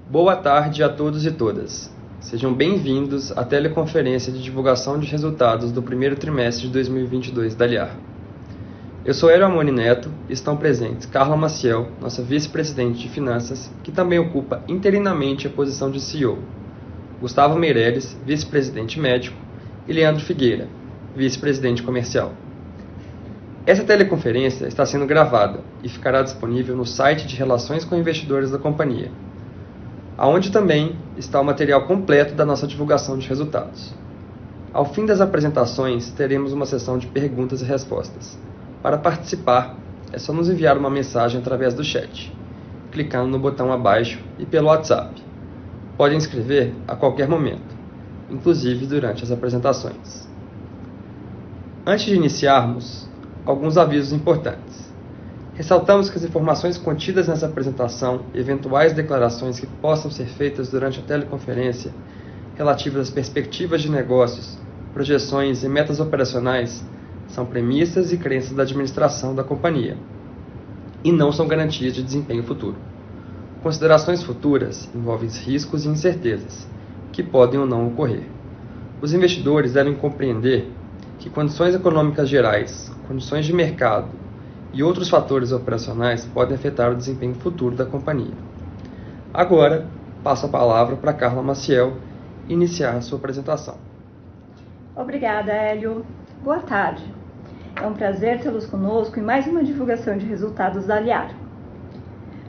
Boa tarde a todos e todas. Sejam bem-vindos à teleconferência de divulgação de resultados do primeiro trimestre de 2022 da Aliar. Eu sou Hélio Amoni Neto e estão presentes Carla Maciel, nossa vice-presidente de Finanças, que também ocupa interinamente a posição de CEO, Gustavo Meireles, vice-presidente médico, e Leandro Figueira, vice-presidente comercial. Essa teleconferência está sendo gravada e ficará disponível no site de Relações com Investidores da companhia, aonde também está o material completo da nossa divulgação de resultados. Ao fim das apresentações, teremos uma sessão de perguntas e respostas. Para participar, é só nos enviar uma mensagem através do chat, clicando no botão abaixo e pelo WhatsApp. Podem escrever a qualquer momento, inclusive durante as apresentações. Antes de iniciarmos, alguns avisos importantes. Ressaltamos que as informações contidas nessa apresentação e eventuais declarações que possam ser feitas durante a teleconferência relativas às perspectivas de negócios, projeções e metas operacionais são premissas e crenças da administração da companhia e não são garantias de desempenho futuro. Considerações futuras envolvem riscos e incertezas, que podem ou não ocorrer. Os investidores devem compreender que condições econômicas gerais, condições de mercado e outros fatores operacionais podem afetar o desempenho futuro da companhia. Agora, passo a palavra para Carla Maciel iniciar a sua apresentação. Obrigada, Hélio. Boa tarde. É um prazer tê-los conosco em mais uma divulgação de resultados da Aliar.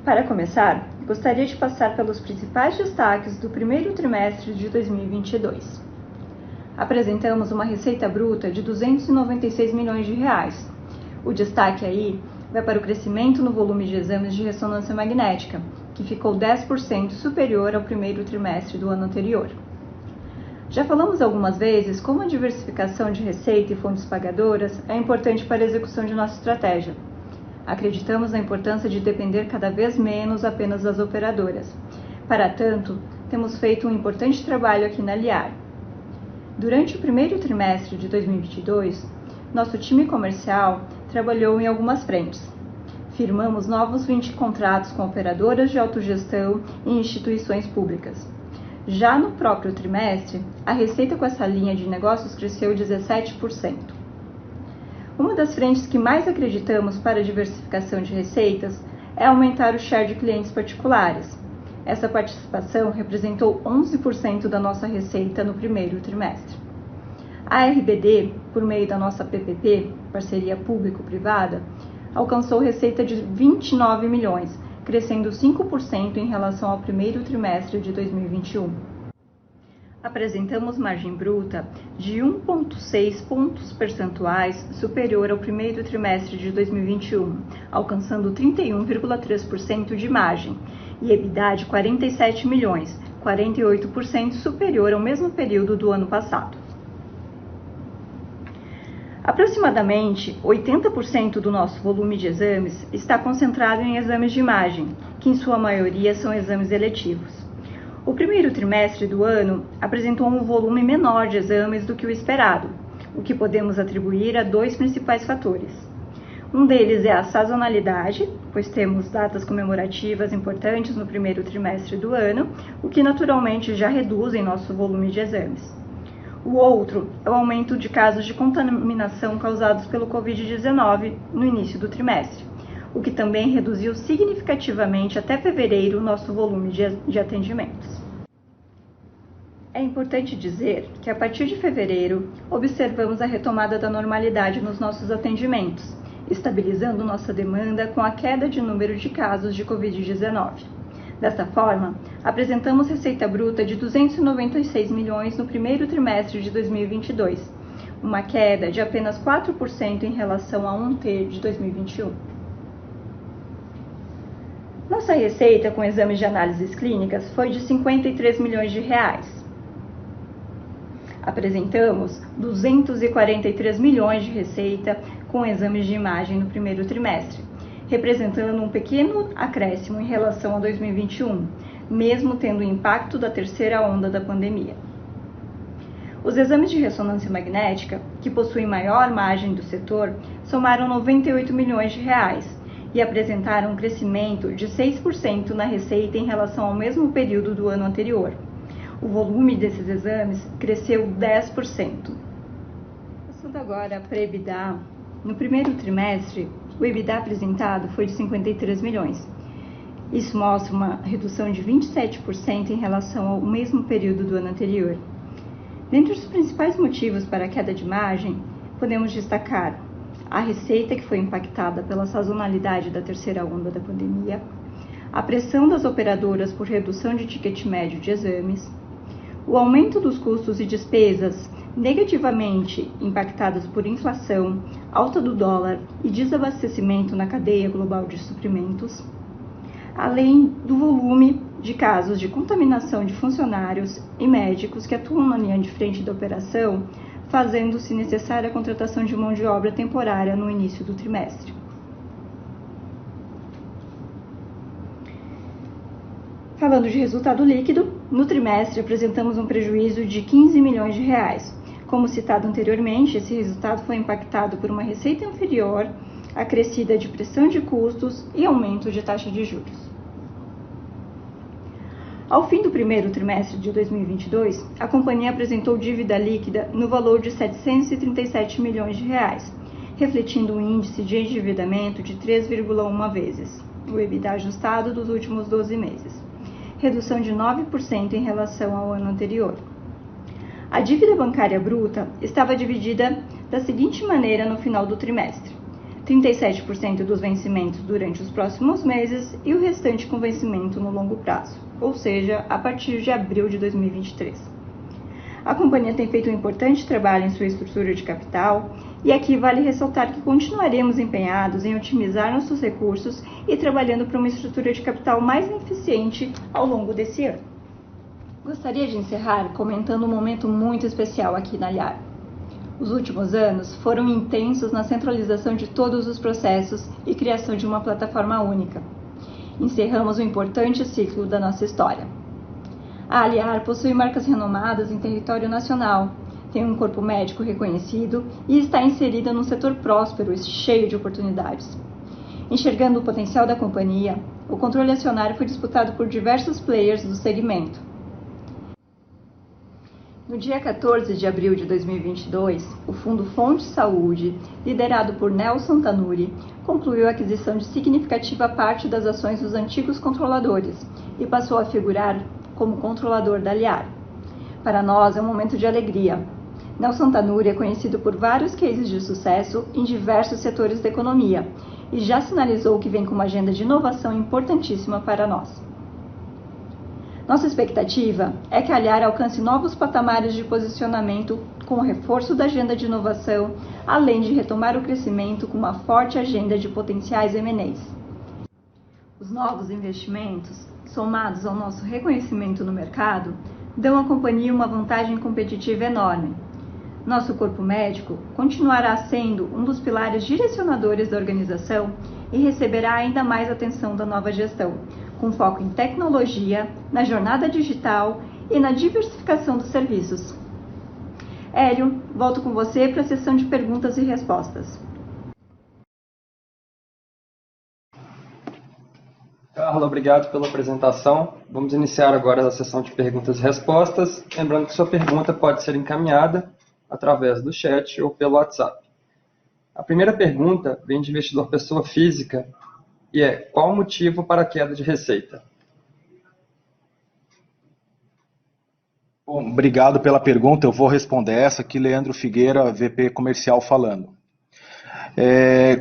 Para começar, gostaria de passar pelos principais destaques do primeiro trimestre de 2022. Apresentamos uma receita bruta de 296 milhões de reais. O destaque aí vai para o crescimento no volume de exames de ressonância magnética, que ficou 10% superior ao primeiro trimestre do ano anterior. Já falamos algumas vezes como a diversificação de receita e fontes pagadoras é importante para a execução de nossa estratégia. Acreditamos na importância de depender cada vez menos apenas das operadoras. Para tanto, temos feito um importante trabalho aqui na Aliar. Durante o primeiro trimestre de 2022, nosso time comercial trabalhou em algumas frentes. Firmamos novos 20 contratos com operadoras de autogestão e instituições públicas. Já no próprio trimestre, a receita com essa linha de negócios cresceu 17%. Uma das frentes que mais acreditamos para a diversificação de receitas é aumentar o share de clientes particulares. Essa participação representou 11% da nossa receita no primeiro trimestre. A RBD, por meio da nossa PPP, Parceria Público-Privada, alcançou receita de 29 milhões, crescendo 5% em relação ao primeiro trimestre de 2021. Apresentamos margem bruta de 1,6 pontos percentuais superior ao primeiro trimestre de 2021, alcançando 31,3% de margem, e EBITDA de 47 milhões, 48% superior ao mesmo período do ano passado. Aproximadamente 80% do nosso volume de exames está concentrado em exames de imagem, que em sua maioria são exames eletivos. O primeiro trimestre do ano apresentou um volume menor de exames do que o esperado, o que podemos atribuir a dois principais fatores. Um deles é a sazonalidade, pois temos datas comemorativas importantes no primeiro trimestre do ano, o que naturalmente já reduz em nosso volume de exames. O outro é o aumento de casos de contaminação causados pelo Covid-19 no início do trimestre, o que também reduziu significativamente até fevereiro o nosso volume de atendimentos. É importante dizer que a partir de fevereiro observamos a retomada da normalidade nos nossos atendimentos, estabilizando nossa demanda com a queda de número de casos de Covid-19. Dessa forma, apresentamos receita bruta de 296 milhões no primeiro trimestre de 2022, uma queda de apenas 4% em relação a 1/3 de 2021. Nossa receita com exames de análises clínicas foi de 53 milhões de reais. Apresentamos 243 milhões de receita com exames de imagem no primeiro trimestre, representando um pequeno acréscimo em relação a 2021, mesmo tendo o impacto da terceira onda da pandemia. Os exames de ressonância magnética, que possuem maior margem do setor, somaram 98 milhões de reais e apresentaram um crescimento de 6% na receita em relação ao mesmo período do ano anterior. O volume desses exames cresceu 10%. Passando agora para EBITDA, no primeiro trimestre, o EBITDA apresentado foi de 53 milhões. Isso mostra uma redução de 27% em relação ao mesmo período do ano anterior. Dentre os principais motivos para a queda de margem, podemos destacar a receita, que foi impactada pela sazonalidade da terceira onda da pandemia, a pressão das operadoras por redução de ticket médio de exames, o aumento dos custos e despesas negativamente impactadas por inflação, alta do dólar e desabastecimento na cadeia global de suprimentos, além do volume de casos de contaminação de funcionários e médicos que atuam na linha de frente da operação, fazendo-se necessária a contratação de mão de obra temporária no início do trimestre. Falando de resultado líquido, no trimestre apresentamos um prejuízo de 15 milhões de reais. Como citado anteriormente, esse resultado foi impactado por uma receita inferior, acrescida de pressão de custos e aumento de taxa de juros. Ao fim do primeiro trimestre de 2022, a companhia apresentou dívida líquida no valor de 737 milhões de reais, refletindo um índice de endividamento de 3,1 vezes o EBITDA ajustado dos últimos 12 meses, redução de 9% em relação ao ano anterior. A dívida bancária bruta estava dividida da seguinte maneira no final do trimestre: 37% dos vencimentos durante os próximos meses e o restante com vencimento no longo prazo, ou seja, a partir de abril de 2023. A companhia tem feito um importante trabalho em sua estrutura de capital e aqui vale ressaltar que continuaremos empenhados em otimizar nossos recursos e trabalhando para uma estrutura de capital mais eficiente ao longo desse ano. Gostaria de encerrar comentando um momento muito especial aqui na Aliar. Os últimos anos foram intensos na centralização de todos os processos e criação de uma plataforma única. Encerramos um importante ciclo da nossa história. A Aliar possui marcas renomadas em território nacional, tem um corpo médico reconhecido e está inserida num setor próspero e cheio de oportunidades. Enxergando o potencial da companhia, o controle acionário foi disputado por diversos players do segmento. No dia 14 de abril de 2022, o Fundo Fonte Saúde, liderado por Nelson Tanuri, concluiu a aquisição de significativa parte das ações dos antigos controladores e passou a figurar como controlador da Aliar. Para nós é um momento de alegria. Nelson Tanuri é conhecido por vários cases de sucesso em diversos setores da economia e já sinalizou que vem com uma agenda de inovação importantíssima para nós. Nossa expectativa é que a Aliar alcance novos patamares de posicionamento com o reforço da agenda de inovação, além de retomar o crescimento com uma forte agenda de potenciais M&As. Os novos investimentos, somados ao nosso reconhecimento no mercado, dão à companhia uma vantagem competitiva enorme. Nosso corpo médico continuará sendo um dos pilares direcionadores da organização e receberá ainda mais atenção da nova gestão, com foco em tecnologia, na jornada digital e na diversificação dos serviços. Hélio, volto com você para a sessão de perguntas e respostas. Carla, obrigado pela apresentação. Vamos iniciar agora a sessão de perguntas e respostas. Lembrando que sua pergunta pode ser encaminhada através do chat ou pelo WhatsApp. A primeira pergunta vem de investidor pessoa física e é: qual o motivo para a queda de receita? Bom, obrigado pela pergunta. Eu vou responder essa aqui, Leandro Figueira, VP Comercial falando.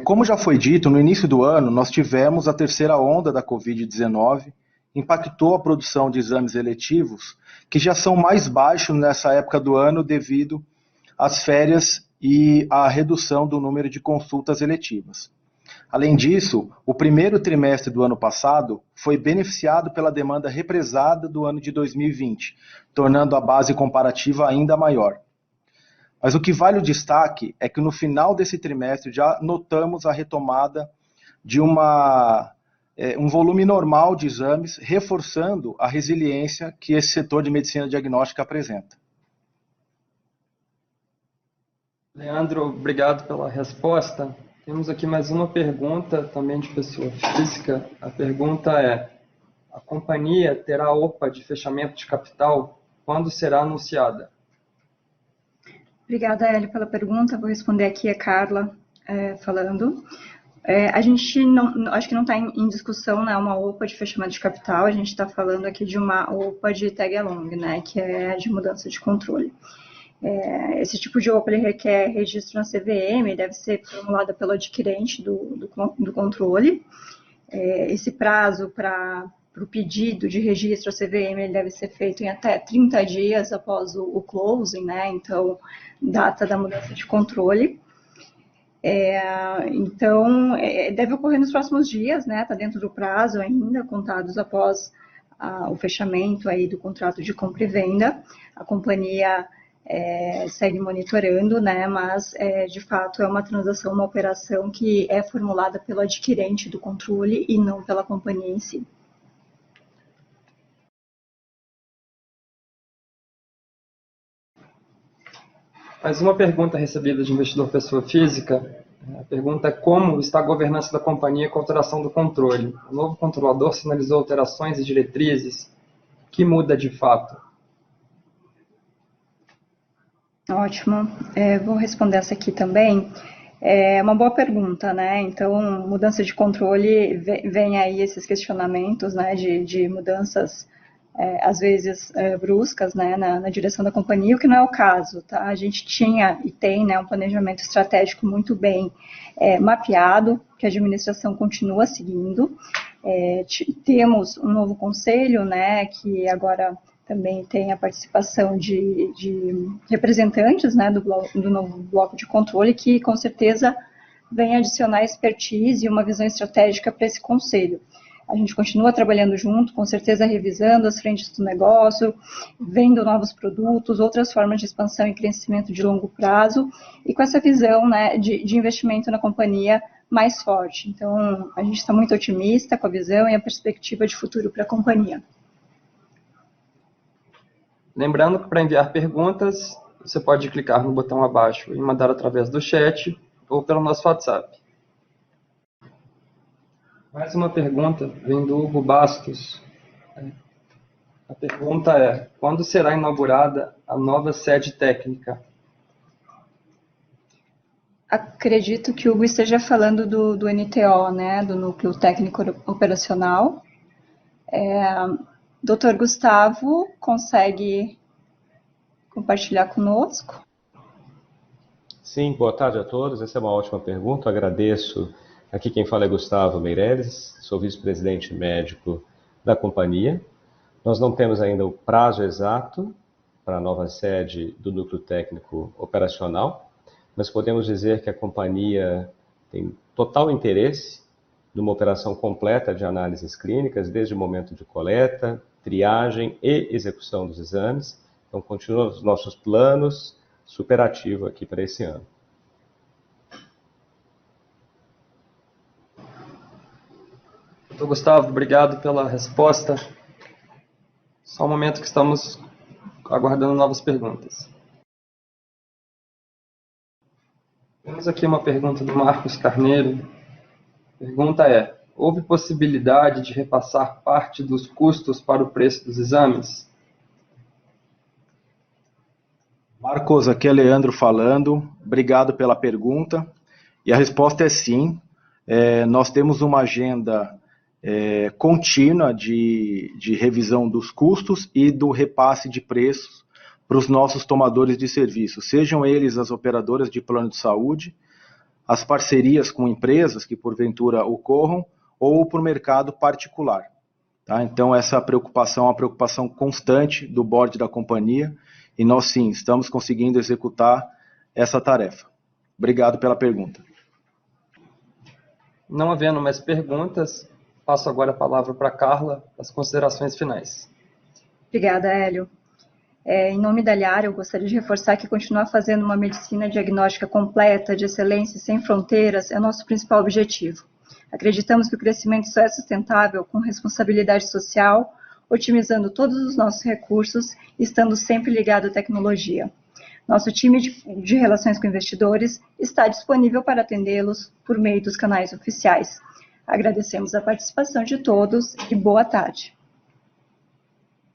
Como já foi dito, no início do ano nós tivemos a terceira onda da Covid-19, impactou a produção de exames eletivos, que já são mais baixos nessa época do ano devido às férias e à redução do número de consultas eletivas. Além disso, o primeiro trimestre do ano passado foi beneficiado pela demanda represada do ano de 2020, tornando a base comparativa ainda maior. Mas o que vale o destaque é que no final desse trimestre já notamos a retomada de um volume normal de exames, reforçando a resiliência que esse setor de medicina diagnóstica apresenta. Leandro, obrigado pela resposta. Temos aqui mais uma pergunta, também de pessoa física. A pergunta é: a companhia terá OPA de fechamento de capital? Quando será anunciada? Obrigada, Hélio, pela pergunta. Vou responder aqui a Carla falando. A gente não, acho que não está em discussão, né, uma OPA de fechamento de capital. A gente está falando aqui de uma OPA de tag along, né, que é de mudança de controle. Esse tipo de OPA ele requer registro na CVM, deve ser formulada pelo adquirente do controle. Esse prazo para o pedido de registro à CVM ele deve ser feito em até 30 dias após o closing, né? Então, data da mudança de controle. Então, deve ocorrer nos próximos dias, né? Está dentro do prazo ainda, contados após o fechamento aí do contrato de compra e venda. A companhia segue monitorando, né? Mas, de fato, é uma transação, uma operação que é formulada pelo adquirente do controle e não pela companhia em si. Mais uma pergunta recebida de investidor pessoa física. A pergunta é: como está a governança da companhia com a alteração do controle? O novo controlador sinalizou alterações e diretrizes. O que muda de fato? Ótimo. Vou responder essa aqui também. É uma boa pergunta, né? Então, mudança de controle, vem aí esses questionamentos, né, de mudanças, às vezes, bruscas, né, na direção da companhia, o que não é o caso, tá? A gente tinha e tem, né, um planejamento estratégico muito bem mapeado, que a administração continua seguindo. Temos um novo conselho, né, que agora também tem a participação de representantes, né, do novo bloco de controle, que com certeza vem adicionar expertise e uma visão estratégica para esse conselho. A gente continua trabalhando junto, com certeza revisando as frentes do negócio, vendo novos produtos, outras formas de expansão e crescimento de longo prazo, e com essa visão, né, de investimento na companhia mais forte. Então, a gente está muito otimista com a visão e a perspectiva de futuro para a companhia. Lembrando que para enviar perguntas, você pode clicar no botão abaixo e mandar através do chat ou pelo nosso WhatsApp. Mais uma pergunta vem do Hugo Bastos. A pergunta é: quando será inaugurada a nova sede técnica? Acredito que o Hugo esteja falando do NTO, né, do Núcleo Técnico Operacional. Dr. Gustavo, consegue compartilhar conosco? Sim, boa tarde a todos. Essa é uma ótima pergunta. Agradeço. Aqui quem fala é Gustavo Meireles, sou vice-presidente médico da companhia. Nós não temos ainda o prazo exato para a nova sede do Núcleo Técnico Operacional, mas podemos dizer que a companhia tem total interesse numa operação completa de análises clínicas, desde o momento de coleta, triagem e execução dos exames. Então, continuam os nossos planos superativos aqui para esse ano. Doutor Gustavo, obrigado pela resposta. Só um momento que estamos aguardando novas perguntas. Temos aqui uma pergunta do Marcos Carneiro. A pergunta é: houve possibilidade de repassar parte dos custos para o preço dos exames? Marcos, aqui é Leandro falando. Obrigado pela pergunta. E a resposta é sim. Nós temos uma agenda contínua de revisão dos custos e do repasse de preços para os nossos tomadores de serviço, sejam eles as operadoras de plano de saúde, as parcerias com empresas que porventura ocorram, ou por mercado particular. Tá? Então, essa preocupação é uma preocupação constante do board da companhia, e nós sim, estamos conseguindo executar essa tarefa. Obrigado pela pergunta. Não havendo mais perguntas, passo agora a palavra para a Carla, as considerações finais. Obrigada, Hélio. Em nome da Aliar, eu gostaria de reforçar que continuar fazendo uma medicina diagnóstica completa, de excelência e sem fronteiras é o nosso principal objetivo. Acreditamos que o crescimento só é sustentável com responsabilidade social, otimizando todos os nossos recursos e estando sempre ligado à tecnologia. Nosso time de relações com investidores está disponível para atendê-los por meio dos canais oficiais. Agradecemos a participação de todos e boa tarde.